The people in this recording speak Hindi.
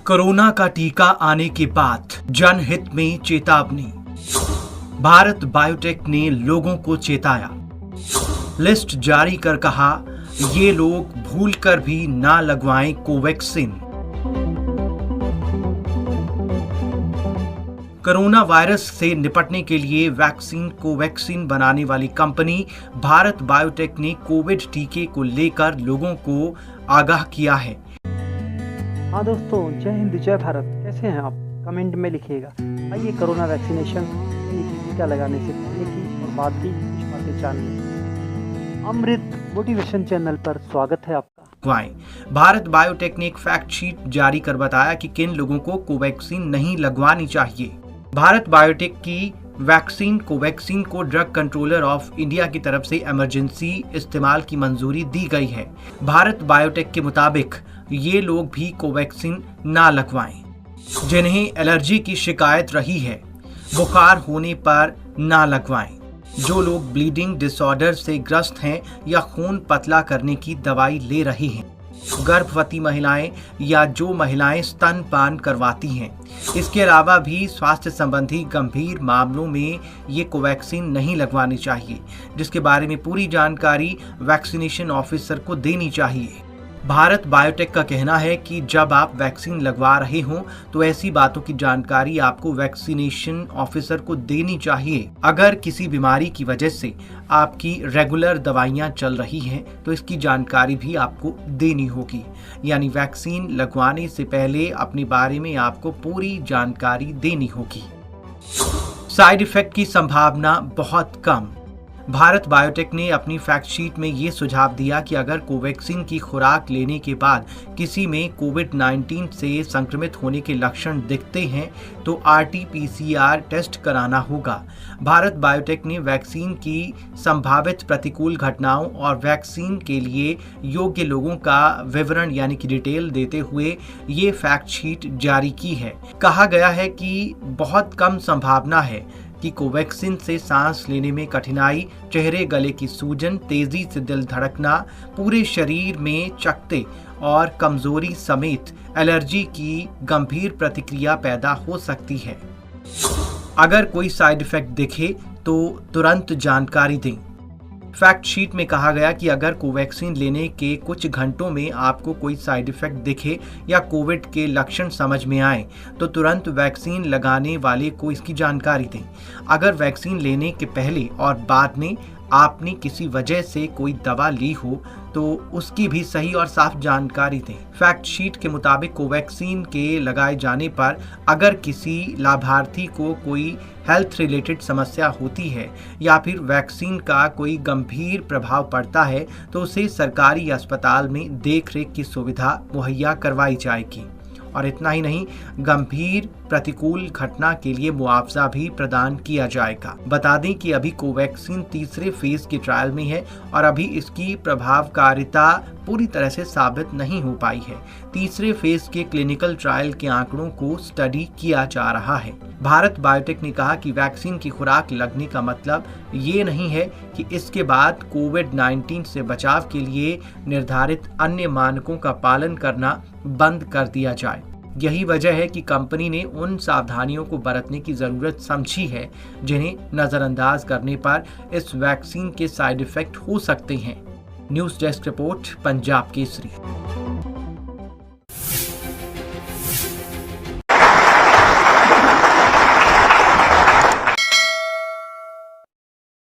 कोरोना का टीका आने के बाद जनहित में चेतावनी। भारत बायोटेक ने लोगों को चेताया। लिस्ट जारी कर कहा, ये लोग भूलकर भी ना लगवाएं कोवैक्सीन। कोरोना वायरस से निपटने के लिए वैक्सीन कोवैक्सीन बनाने वाली कंपनी भारत बायोटेक ने कोविड टीके को लेकर लोगों को आगाह किया है। हाँ दोस्तों, जय हिंद जय भारत। कैसे हैं आप? कमेंट में लिखिएगा। आइए कोरोना वैक्सीनेशन टीका लगाने से पहले की और बाद की कुछ बातें जानते। अमृत मोटिवेशन चैनल पर स्वागत है आपका। भारत बायोटेक ने एक फैक्ट शीट जारी कर बताया कि किन लोगों को कोवैक्सीन नहीं लगवानी चाहिए। भारत बायोटेक की वैक्सीन कोवैक्सीन को ड्रग कंट्रोलर ऑफ इंडिया की तरफ से इमरजेंसी इस्तेमाल की मंजूरी दी गई है। भारत बायोटेक के मुताबिक ये लोग भी कोवैक्सीन ना लगवाएं। जिन्हें एलर्जी की शिकायत रही है, बुखार होने पर ना लगवाएं। जो लोग ब्लीडिंग डिसऑर्डर से ग्रस्त हैं या खून पतला करने की दवाई ले रही हैं, गर्भवती महिलाएं या जो महिलाएं स्तनपान करवाती हैं। इसके अलावा भी स्वास्थ्य संबंधी गंभीर मामलों में ये कोवैक्सीन नहीं लगवानी चाहिए, जिसके बारे में पूरी जानकारी वैक्सीनेशन ऑफिसर को देनी चाहिए। भारत बायोटेक का कहना है कि जब आप वैक्सीन लगवा रहे हों तो ऐसी बातों की जानकारी आपको वैक्सीनेशन ऑफिसर को देनी चाहिए। अगर किसी बीमारी की वजह से आपकी रेगुलर दवाइयां चल रही हैं तो इसकी जानकारी भी आपको देनी होगी। यानी वैक्सीन लगवाने से पहले अपने बारे में आपको पूरी जानकारी देनी होगी। साइड इफेक्ट की संभावना बहुत कम। भारत बायोटेक ने अपनी फैक्ट शीट में ये सुझाव दिया कि अगर कोवैक्सीन की खुराक लेने के बाद किसी में कोविड-19 से संक्रमित होने के लक्षण दिखते हैं तो RT-PCR टेस्ट कराना होगा। भारत बायोटेक ने वैक्सीन की संभावित प्रतिकूल घटनाओं और वैक्सीन के लिए योग्य लोगों का विवरण यानी कि डिटेल देते हुए ये फैक्ट शीट जारी की है। कहा गया है कि बहुत कम संभावना है कि कोवैक्सीन से सांस लेने में कठिनाई, चेहरे गले की सूजन, तेजी से दिल धड़कना, पूरे शरीर में चकत्ते और कमजोरी समेत एलर्जी की गंभीर प्रतिक्रिया पैदा हो सकती है। अगर कोई साइड इफेक्ट दिखे तो तुरंत जानकारी दें। फैक्ट शीट में कहा गया कि अगर कोवैक्सीन लेने के कुछ घंटों में आपको कोई साइड इफेक्ट दिखे या कोविड के लक्षण समझ में आए तो तुरंत वैक्सीन लगाने वाले को इसकी जानकारी दें। अगर वैक्सीन लेने के पहले और बाद में आपने किसी वजह से कोई दवा ली हो तो उसकी भी सही और साफ जानकारी दें। फैक्ट शीट के मुताबिक कोवैक्सीन के लगाए जाने पर अगर किसी लाभार्थी को कोई हेल्थ रिलेटेड समस्या होती है या फिर वैक्सीन का कोई गंभीर प्रभाव पड़ता है तो उसे सरकारी अस्पताल में देखरेख की सुविधा मुहैया करवाई जाएगी। और इतना ही नहीं, गंभीर प्रतिकूल घटना के लिए मुआवजा भी प्रदान किया जाएगा। बता दें कि अभी कोवैक्सीन तीसरे फेज के ट्रायल में है और अभी इसकी प्रभावकारिता पूरी तरह से साबित नहीं हो पाई है। तीसरे फेज के क्लिनिकल ट्रायल के आंकड़ों को स्टडी किया जा रहा है। भारत बायोटेक ने कहा कि वैक्सीन की खुराक लगने का मतलब ये नहीं है कि इसके बाद कोविड-19 से बचाव के लिए निर्धारित अन्य मानकों का पालन करना बंद कर दिया जाए। यही वजह है कि कंपनी ने उन सावधानियों को बरतने की जरूरत समझी है जिन्हें नजरअंदाज करने पर इस वैक्सीन के साइड इफेक्ट हो सकते हैं। News desk report, Punjab Kesari.